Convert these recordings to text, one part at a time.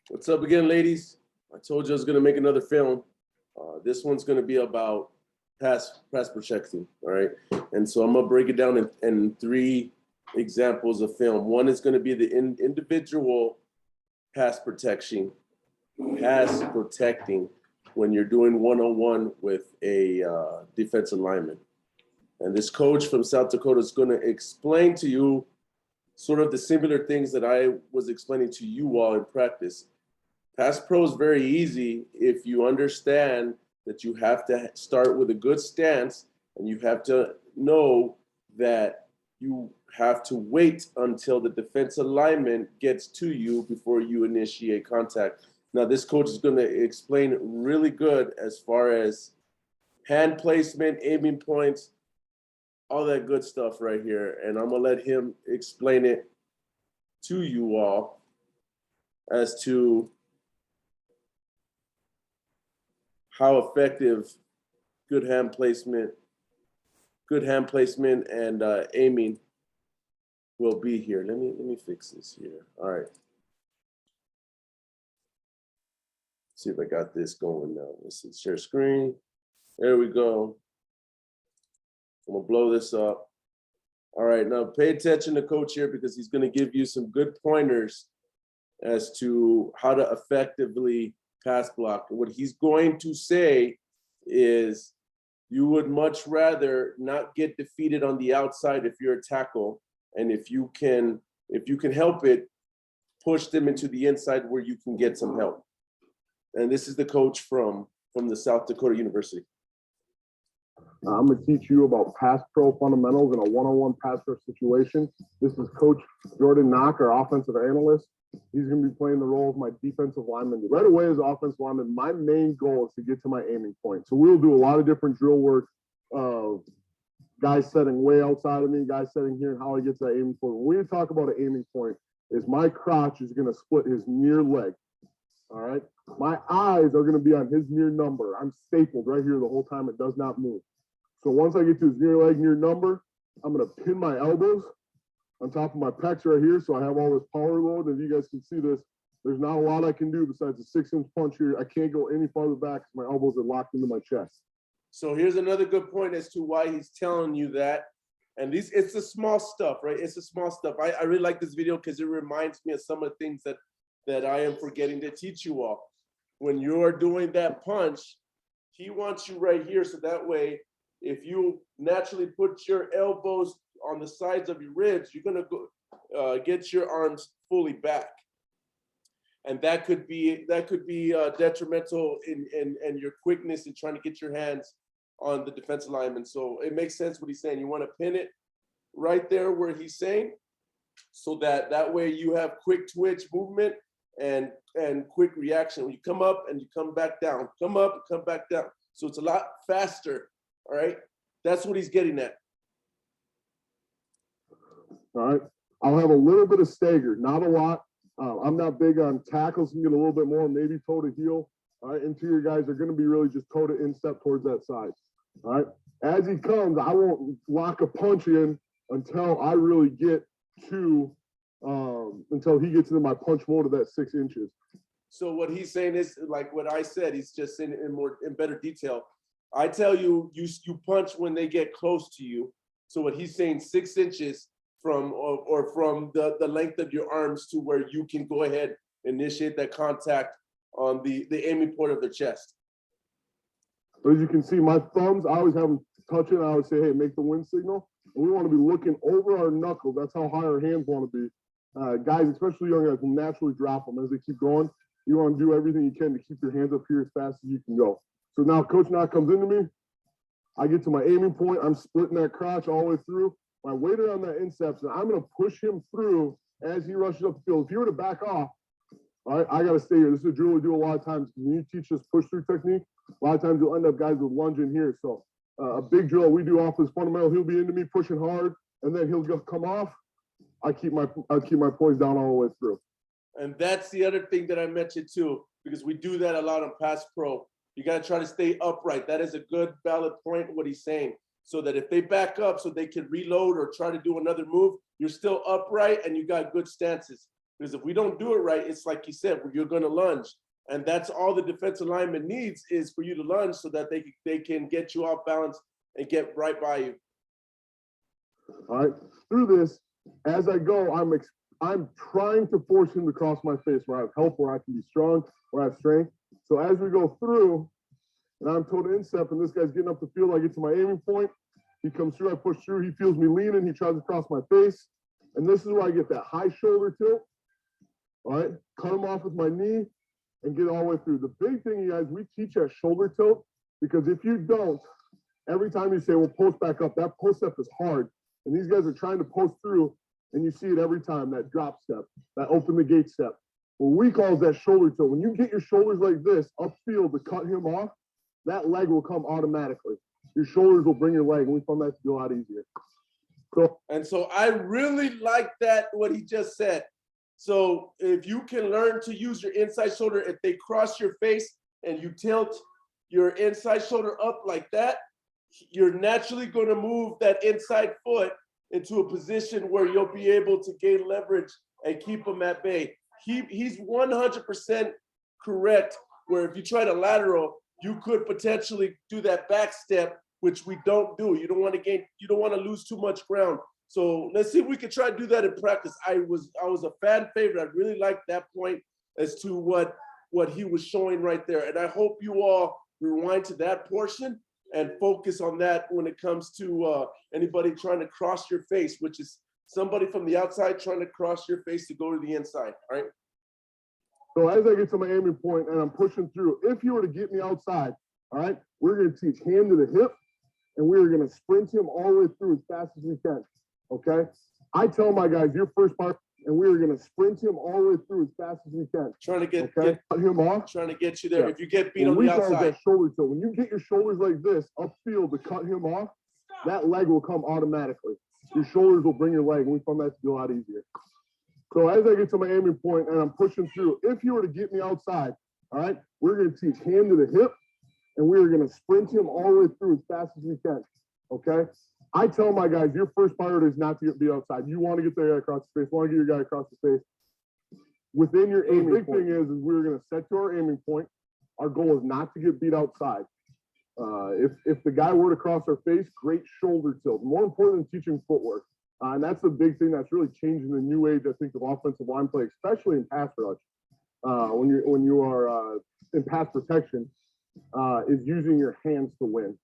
What's up again, ladies? I told you I was going to make another film. This one's going to be about pass protection, all right? And so I'm going to break it down in three examples of film. One is going to be the individual pass protecting when you're doing one-on-one with a defensive lineman. And this coach from South Dakota is going to explain to you sort of the similar things that I was explaining to you all in practice. Pass pro is very easy if you understand that you have to start with a good stance and you have to know that you have to wait until the defensive lineman gets to you before you initiate contact. Now, this coach is going to explain really good as far as hand placement, aiming points, all that good stuff right here. And I'm going to let him explain it to you all as to how effective good hand placement and aiming will be here. Let me fix this here. All right. See if I got this going now. Let's see, share screen. There we go. I'm gonna blow this up. All right, now pay attention to Coach here because he's gonna give you some good pointers as to how to effectively pass block. And what he's going to say is you would much rather not get defeated on the outside if you're a tackle, and if you can help it, push them into the inside where you can get some help. And this is the coach from the South Dakota University. I'm going to teach you about pass pro fundamentals in a one-on-one pass rush situation. This is Coach Jordan Knock, our offensive analyst. He's going to be playing the role of my defensive lineman. Right away as offensive lineman, my main goal is to get to my aiming point. So we'll do a lot of different drill work of guys setting way outside of me, guys setting here, and how I get to that aiming point. When we talk about an aiming point, is my crotch is going to split his near leg. All right. My eyes are going to be on his near number. I'm stapled right here the whole time. It does not move. So once I get to his near leg, near number, I'm going to pin my elbows on top of my pecs right here. So I have all this power load. And you guys can see this. There's not a lot I can do besides a 6-inch punch here. I can't go any farther back because my elbows are locked into my chest. So here's another good point as to why he's telling you that. And it's the small stuff, right? It's the small stuff. I really like this video because it reminds me of some of the things that I am forgetting to teach you all. When you're doing that punch, he wants you right here. So that way, if you naturally put your elbows on the sides of your ribs, you're going to go get your arms fully back. And that could be detrimental in your quickness in trying to get your hands on the defensive lineman. So it makes sense what he's saying. You want to pin it right there where he's saying, so that way you have quick twitch movement and quick reaction. When you come up and you come back down, come up and come back down. So it's a lot faster. All right. That's what he's getting at. All right. I'll have a little bit of stagger, not a lot. I'm not big on tackles. You can get a little bit more, maybe toe to heel. All right. Interior guys are going to be really just toe to instep towards that side. All right. As he comes, I won't lock a punch in until I really get to until he gets into my punch mode of that 6 inches. So what he's saying is like what I said. He's just saying in better detail. I tell you, you punch when they get close to you. So what he's saying, 6 inches from or from the length of your arms to where you can go ahead and initiate that contact on the aiming point of the chest. But as you can see, my thumbs, I always have them touching. I always say, hey, make the wind signal. And we want to be looking over our knuckles. That's how high our hands want to be. Guys, especially young guys, will naturally drop them as they keep going. You want to do everything you can to keep your hands up here as fast as you can go. So now Coach Knock comes into me. I get to my aiming point. I'm splitting that crotch all the way through. I waited on that incept, and I'm going to push him through as he rushes up the field. If he were to back off, all right, I got to stay here. This is a drill we do a lot of times. When you teach this push-through technique, a lot of times you'll end up guys with lunging here. So a big drill we do off this fundamental, he'll be into me pushing hard, and then he'll just come off. I keep my poise down all the way through. And that's the other thing that I mentioned too, because we do that a lot on pass pro. You got to try to stay upright. That is a good, valid point, what he's saying. So that if they back up so they can reload or try to do another move, you're still upright and you got good stances. Because if we don't do it right, it's like you said, you're going to lunge. And that's all the defensive lineman needs is for you to lunge so that they can get you off balance and get right by you. All right. Through this, as I go, I'm trying to force him to cross my face where I have help, where I can be strong, where I have strength. So as we go through, and I'm told to instep, and this guy's getting up the field, I get to my aiming point. He comes through, I push through, he feels me leaning, he tries to cross my face. And this is where I get that high shoulder tilt. All right, cut him off with my knee and get all the way through. The big thing, you guys, we teach that shoulder tilt, because if you don't, every time you say, well, post back up, that post up is hard. And these guys are trying to post through, and you see it every time, that drop step, that open the gate step. What we call is that shoulder tilt. When you get your shoulders like this upfield to cut him off, that leg will come automatically. Your shoulders will bring your leg, and we found that to be a lot easier. So I really like that, what he just said. So if you can learn to use your inside shoulder, if they cross your face and you tilt your inside shoulder up like that, you're naturally going to move that inside foot into a position where you'll be able to gain leverage and keep him at bay. He's 100% correct, where if you try to lateral, you could potentially do that back step, which we don't do. You don't want to lose too much ground. So let's see if we can try to do that in practice. I was a fan favorite. I really liked that point as to what he was showing right there. And I hope you all rewind to that portion and focus on that when it comes to anybody trying to cross your face, which is somebody from the outside trying to cross your face to go to the inside, all right? So as I get to my aiming point and I'm pushing through, if you were to get me outside, all right, we're going to teach hand to the hip, and we're going to sprint him all the way through as fast as we can, okay? I tell my guys, your first part, and we're going to sprint him all the way through as fast as we can. Trying to get cut him off. Trying to get you there. Yeah. If you get beat on the outside. That shoulder tilt. When you get your shoulders like this upfield to cut him off, that leg will come automatically. Your shoulders will bring your leg, and we found that to be a lot easier. So as I get to my aiming point and I'm pushing through, if you were to get me outside, all right, we're going to teach hand to the hip, and we're going to sprint him all the way through as fast as we can, okay? I tell my guys, your first priority is not to be outside. You want to get the guy across the face, want to get your guy across the face. Within your aiming point. The big thing is we're going to set to our aiming point. Our goal is not to get beat outside. If the guy were to cross our face, great shoulder tilt. More important than teaching footwork. And that's the big thing that's really changing the new age, I think, of offensive line play, especially in pass rush. When you are in pass protection, is using your hands to win.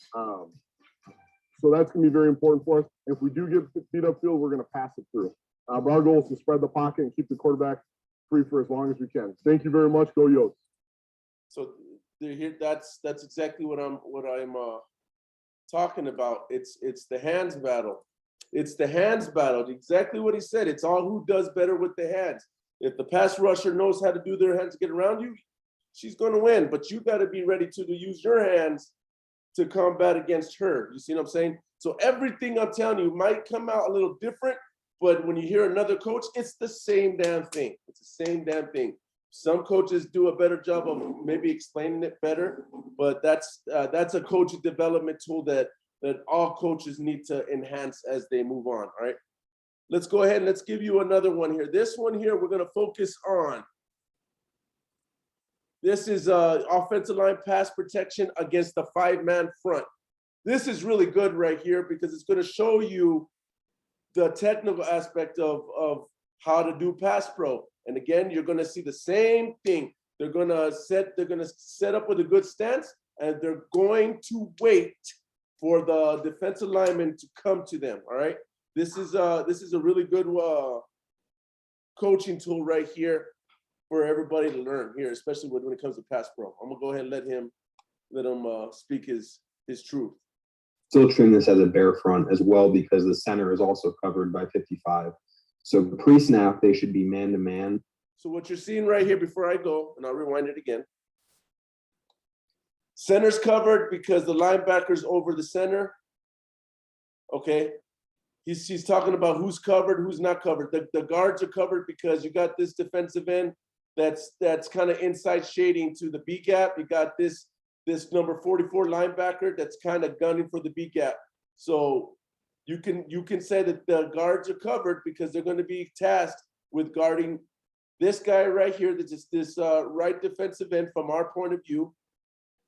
So that's going to be very important for us. If we do get beat upfield, we're going to pass it through. But our goal is to spread the pocket and keep the quarterback free for as long as we can. Thank you very much. Go Yotes. So here, that's exactly what I'm talking about. It's the hands battle. It's the hands battle. Exactly what he said. It's all who does better with the hands. If the pass rusher knows how to do their hands to get around you, she's going to win. But you got to be ready to use your hands to combat against her. You see what I'm saying? So everything I'm telling you might come out a little different, but when you hear another coach, it's the same damn thing. It's the same damn thing. Some coaches do a better job of maybe explaining it better, but that's a coach development tool that all coaches need to enhance as they move on, all right? Let's go ahead and let's give you another one here. This one here, we're gonna focus on. This is offensive line pass protection against the 5-man front. This is really good right here because it's gonna show you the technical aspect of how to do pass pro. And again, you're gonna see the same thing. They're gonna set up with a good stance, and they're going to wait for the defensive lineman to come to them, all right? This is a really good coaching tool right here for everybody to learn here, especially when it comes to pass pro. I'm gonna go ahead and let him speak his truth. Still treating this as a bare front as well because the center is also covered by 55. So pre-snap, they should be man-to-man. So what you're seeing right here before I go, and I'll rewind it again. Center's covered because the linebacker's over the center. Okay. He's talking about who's covered, who's not covered. The guards are covered because you got this defensive end that's kind of inside shading to the B gap. You got this number 44 linebacker that's kind of gunning for the B gap. So you can say that the guards are covered because they're going to be tasked with guarding this guy right here, this right defensive end from our point of view,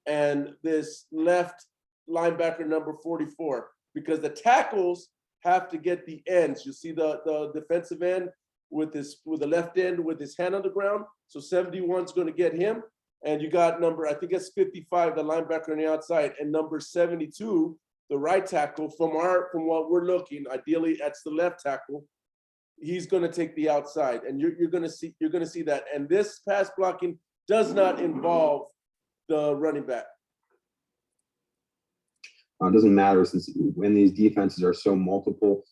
and this left linebacker number 44, because the tackles have to get the ends. You see the defensive end with the left end with his hand on the ground. So 71 is going to get him. And you got number, I think it's 55, the linebacker on the outside, and number 72, the right tackle. From what we're looking, ideally that's the left tackle. He's going to take the outside, and you're going to see that. And this pass blocking does not involve the running back. It doesn't matter, since when these defenses are so multiple,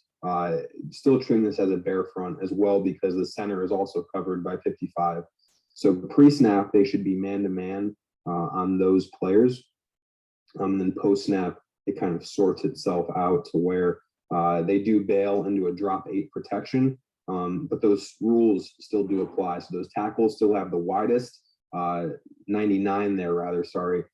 still treating this as a bear front as well, because the center is also covered by 55. So pre-snap, they should be man-to-man on those players. And then post-snap, it kind of sorts itself out to where they do bail into a drop 8 protection, but those rules still do apply. So those tackles still have the widest, 99 there rather, sorry,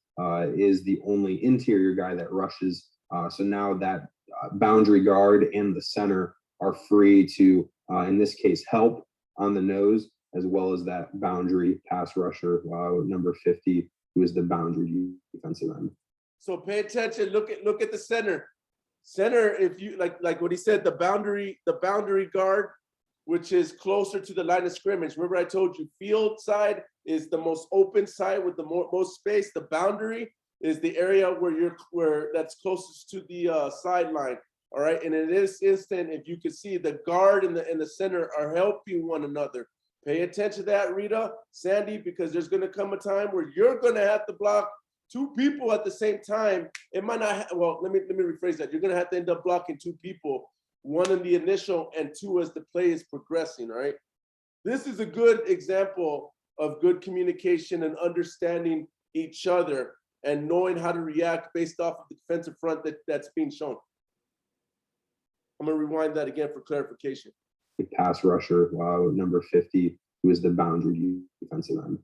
is the only interior guy that rushes. So now that boundary guard and the center are free to, in this case, help on the nose, as well as that boundary pass rusher, number 50, who is the boundary defensive end. So pay attention. Look at the center. Center, if you like what he said, the boundary guard, which is closer to the line of scrimmage. Remember, I told you field side is the most open side with the most space. The boundary is the area where that's closest to the sideline. All right. And in this instant, if you can see, the guard and the center are helping one another. Pay attention to that, Rita, Sandy, because there's going to come a time where you're going to have to block 2 people at the same time. It might not. Well, let me rephrase that. You're going to have to end up blocking 2 people. 1 in the initial and 2 as the play is progressing, all right? This is a good example of good communication and understanding each other and knowing how to react based off of the defensive front that's being shown. I'm gonna rewind that again for clarification. The pass rusher, number 50, who is the boundary defensive end.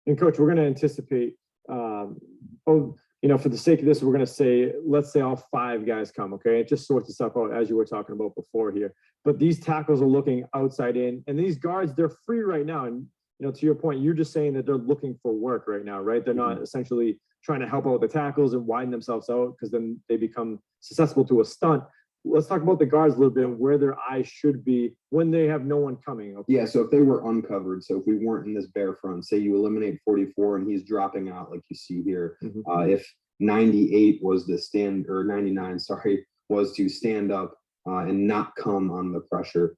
And coach, we're gonna anticipate, for the sake of this, we're going to say, let's say all 5 guys come, okay? It just sorts itself out as you were talking about before here. But these tackles are looking outside in, and these guards, they're free right now. And, to your point, you're just saying that they're looking for work right now, right? They're not essentially trying to help out the tackles and widen themselves out, because then they become susceptible to a stunt. Let's talk about the guards a little bit and where their eyes should be when they have no one coming. Okay? Yeah, so if they were uncovered, so if we weren't in this bear front, say you eliminate 44 and he's dropping out like you see here, if 98 was the stand, or 99, sorry, was to stand up and not come on the pressure,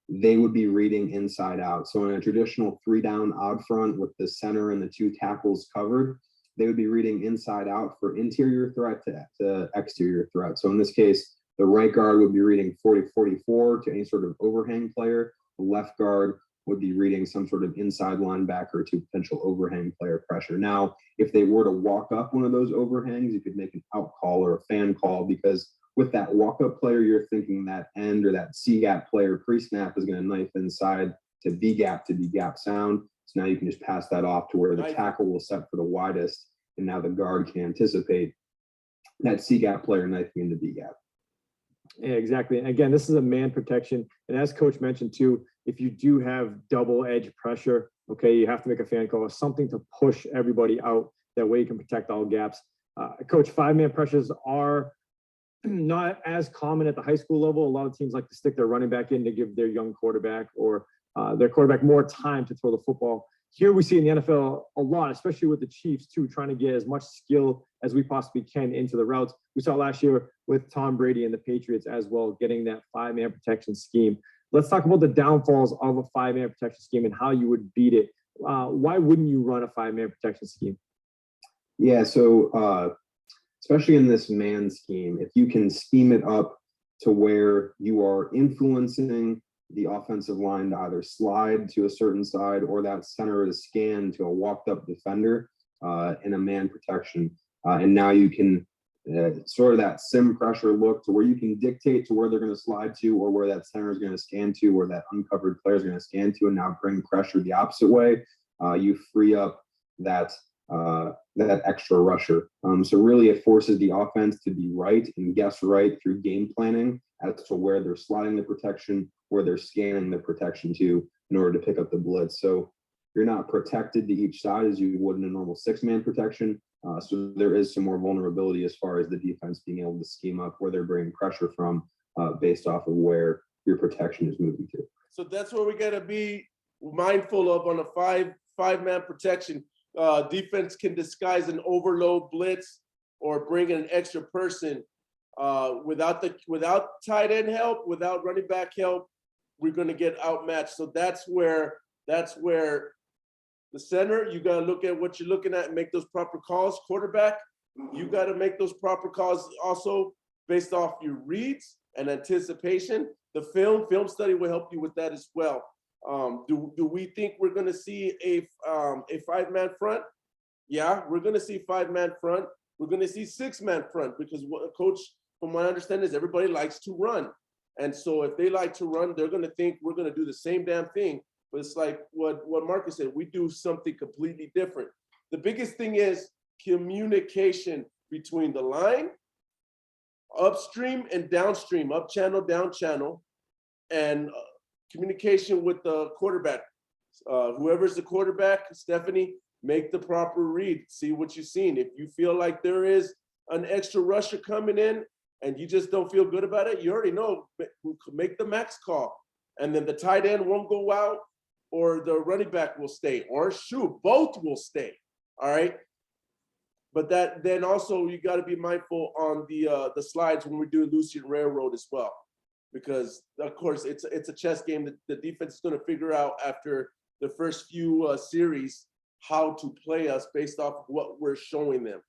they would be reading inside out. So in a traditional 3-down odd front with the center and the 2 tackles covered, they would be reading inside out for interior threat to exterior threat. So in this case, the right guard would be reading 40-44 to any sort of overhang player. The left guard would be reading some sort of inside linebacker to potential overhang player pressure. Now, if they were to walk up one of those overhangs, you could make an out call or a fan call, because with that walk-up player, you're thinking that end or that C-gap player pre-snap is going to knife inside to B-gap to B-gap sound. So now you can just pass that off to where the tackle will set for the widest, and now the guard can anticipate that C-gap player knifing into B-gap. Yeah, exactly. And again, this is a man protection. And as coach mentioned too, if you do have double edge pressure, okay, you have to make a fan call or something to push everybody out. That way you can protect all gaps. Coach, 5-man pressures are not as common at the high school level. A lot of teams like to stick their running back in to give their young quarterback or their quarterback more time to throw the football. Here we see in the NFL a lot, especially with the Chiefs too, trying to get as much skill as we possibly can into the routes. We saw last year with Tom Brady and the Patriots as well, getting that 5-man protection scheme. Let's talk about the downfalls of a 5-man protection scheme and how you would beat it. Why wouldn't you run a 5-man protection scheme? Yeah, so especially in this man scheme, if you can scheme it up to where you are influencing the offensive line to either slide to a certain side or that center is scanned to a walked up defender in a man protection. And now you can sort of that sim pressure look to where you can dictate to where they're going to slide to or where that center is going to scan to, or that uncovered player is going to scan to, and now bring pressure the opposite way. You free up that extra rusher. So really it forces the offense to be right and guess right through game planning as to where they're sliding the protection, where they're scanning the protection to. in order to pick up the blitz. So you're not protected to each side as you would in a normal 6-man protection. So there is some more vulnerability as far as the defense being able to scheme up where they're bringing pressure from based off of where your protection is moving to. So that's where we got to be mindful of on a five-man protection. Defense can disguise an overload blitz or bring in an extra person without tight end help, without running back help. We're going to get outmatched. So that's where the center, you got to look at what you're looking at and make those proper calls. Quarterback, you got to make those proper calls also based off your reads and anticipation. The film study will help you with that as well. Do we think we're going to see a 5-man front? Yeah, we're going to see 5-man front. We're going to see 6-man front because what coach, from what I understand, is everybody likes to run. And so if they like to run, they're going to think we're going to do the same damn thing. But it's like what Marcus said, we do something completely different. The biggest thing is communication between the line, upstream and downstream, up channel, down channel, and communication with the quarterback. Whoever's the quarterback, Stephanie, make the proper read, see what you've seen. If you feel like there is an extra rusher coming in and you just don't feel good about it, you already know, make the max call. And then the tight end won't go out, or the running back will stay, or shoot, both will stay. All right. But that then also you got to be mindful on the slides when we're doing Lucian Railroad as well, because of course it's a chess game that the defense is going to figure out after the first few series how to play us based off of what we're showing them.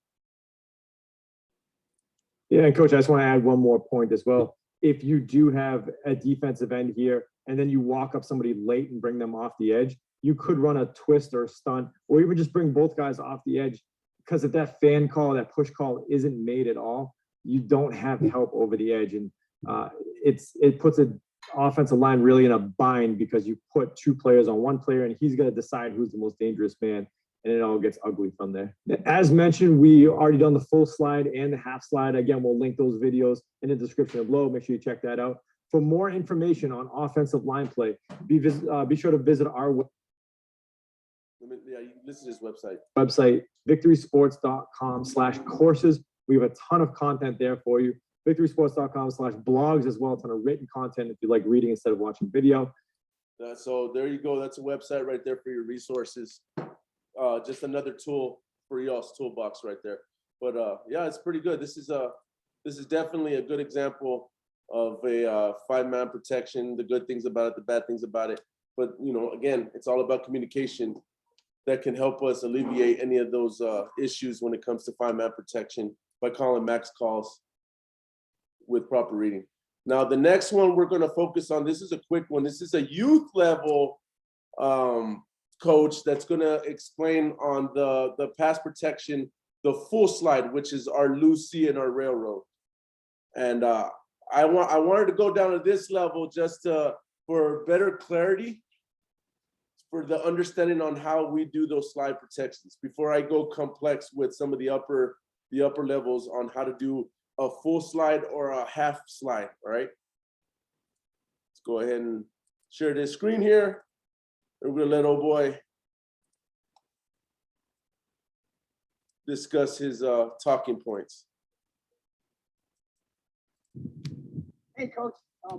Yeah, and coach, I just want to add one more point as well. If you do have a defensive end here, and then you walk up somebody late and bring them off the edge, you could run a twist or a stunt, or even just bring both guys off the edge. Because if that fan call, that push call isn't made at all, you don't have help over the edge. And it puts an offensive line really in a bind because you put 2 players on 1 player and he's going to decide who's the most dangerous man. And it all gets ugly from there. As mentioned, we already done the full slide and the half slide. Again, we'll link those videos in the description below. Make sure you check that out. For more information on offensive line play, be sure to visit our This is his website. victorysports.com/courses. We have a ton of content there for you. victorysports.com/blogs as well. A ton of written content if you like reading instead of watching video. So there you go. That's a website right there for your resources. Just another tool for y'all's toolbox right there. But yeah, it's pretty good. This is definitely a good example of a 5-man protection, the good things about it, the bad things about it. But, you know, again, it's all about communication that can help us alleviate any of those issues when it comes to 5-man protection by calling max calls with proper reading. Now, the next one we're going to focus on, this is a quick one. This is a youth level coach that's going to explain on the pass protection, the full slide, which is our Lucy and our railroad. And I wanted to go down to this level just for better clarity, for the understanding on how we do those slide protections before I go complex with some of the upper levels on how to do a full slide or a half slide. All right. Let's go ahead and share this screen here. We're gonna let old boy discuss his talking points. Hey, Coach,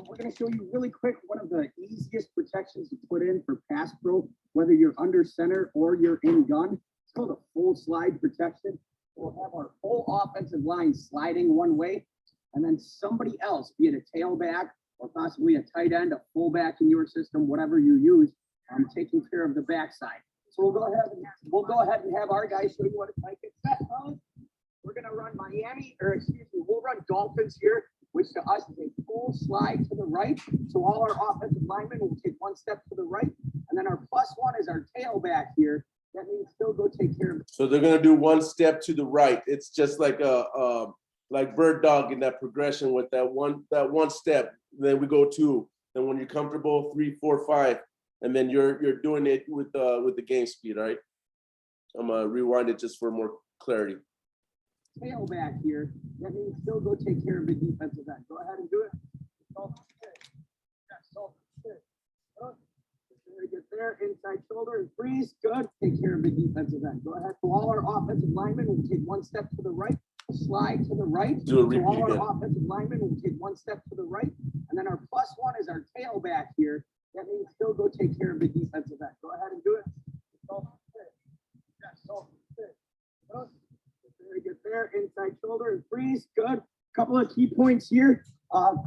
we're going to show you really quick one of the easiest protections to put in for pass pro, whether you're under center or you're in gun. It's called a full slide protection. We'll have our whole offensive line sliding one way, and then somebody else, be it a tailback or possibly a tight end, a fullback in your system, whatever you use, taking care of the backside. So we'll go ahead and have our guys show you what it's like. It's set, fellas. We're going to run we'll run Dolphins here, which to us is a full slide to the right. So all our offensive linemen will take 1 step to the right. And then our +1 is our tailback here. That means still go take care of it. So they're gonna do 1 step to the right. It's just like like bird dog in that progression with that one step. Then we go 2. Then when you're comfortable, 3, 4, 5, and then you're doing it with the game speed. All right. I'm gonna rewind it just for more clarity. Tailback here. That means still go take care of the defensive end. Go ahead and do it. Very good there. Inside shoulder and freeze. Good. Take care of the defensive end. Go ahead. So all our offensive linemen will take one step to the right, slide to the right. Do a So repeat all again. our offensive linemen will take one step to the right. And then our plus one is our tailback here. That means still go take care of the defensive end. Go ahead and do it. Very good there. Inside shoulder and freeze. Good. Couple of key points here.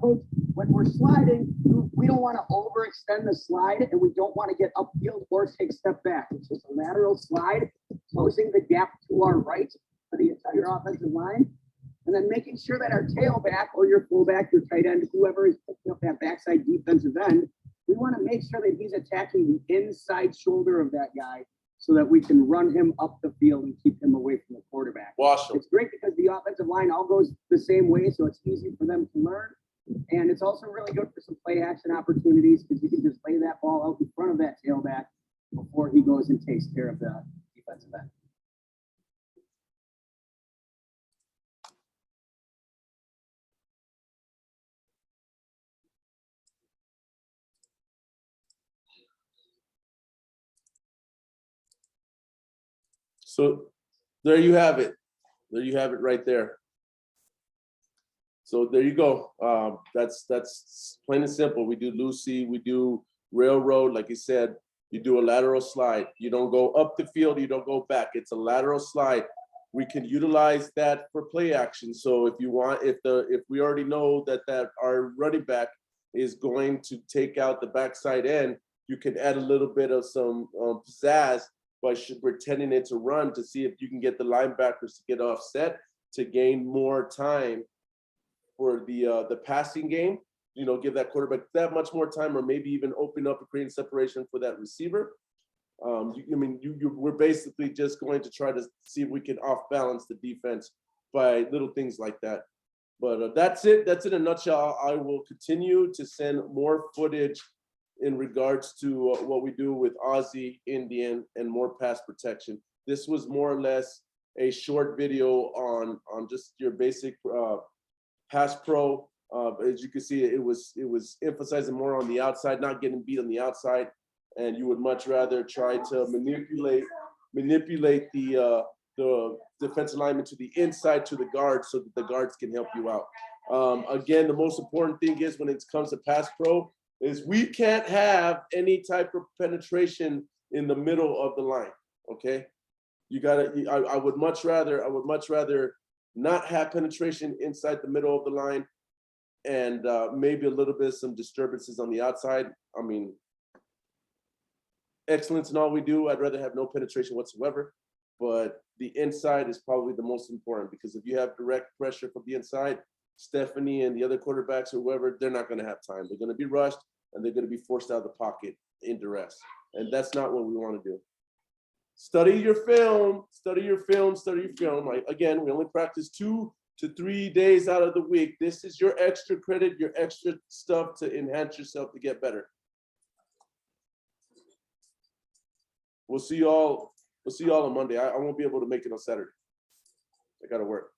Coach, when we're sliding, we don't want to overextend the slide and we don't want to get upfield or take a step back. It's just a lateral slide, closing the gap to our right for the entire offensive line. And then making sure that our tailback or your fullback, your tight end, whoever is picking up that backside defensive end, we want to make sure that he's attacking the inside shoulder of that guy so that we can run him up the field and keep him away from the quarterback. Wash them. It's great because the offensive line all goes the same way, so it's easy for them to learn. And it's also really good for some play action opportunities because you can just lay that ball out in front of that tailback before he goes and takes care of the defensive end. So there you have it. There you have it right there. So there you go. That's plain and simple. We do Lucy, we do railroad. Like you said, you do a lateral slide. You don't go up the field, you don't go back. It's a lateral slide. We can utilize that for play action. So if you want, if we already know that our running back is going to take out the backside end, you can add a little bit of some pizzazz by pretending it's a run to see if you can get the linebackers to get offset to gain more time for the passing game. You know, give that quarterback that much more time, or maybe even open up and create separation for that receiver. We're basically just going to try to see if we can off balance the defense by little things like that. But that's it. That's in a nutshell. I will continue to send more footage in regards to what we do with Aussie, Indian, and more pass protection. This was more or less a short video on just your basic pass pro. As you can see, it was emphasizing more on the outside, not getting beat on the outside, and you would much rather try to manipulate the defensive lineman to the inside to the guard so that the guards can help you out. Again, the most important thing is when it comes to pass pro is we can't have any type of penetration in the middle of the line. Okay, I would much rather not have penetration inside the middle of the line, and maybe a little bit of some disturbances on the outside. I mean, excellence in all we do. I'd rather have no penetration whatsoever, but the inside is probably the most important, because if you have direct pressure from the inside, Stephanie and the other quarterbacks or whoever, they're not going to have time. They're going to be rushed and they're going to be forced out of the pocket in duress. And that's not what we want to do. Study your film, study your film, study your film. Again, we only practice 2 to 3 days out of the week. This is your extra credit, your extra stuff to enhance yourself to get better. We'll see y'all on Monday. I won't be able to make it on Saturday. I got to work.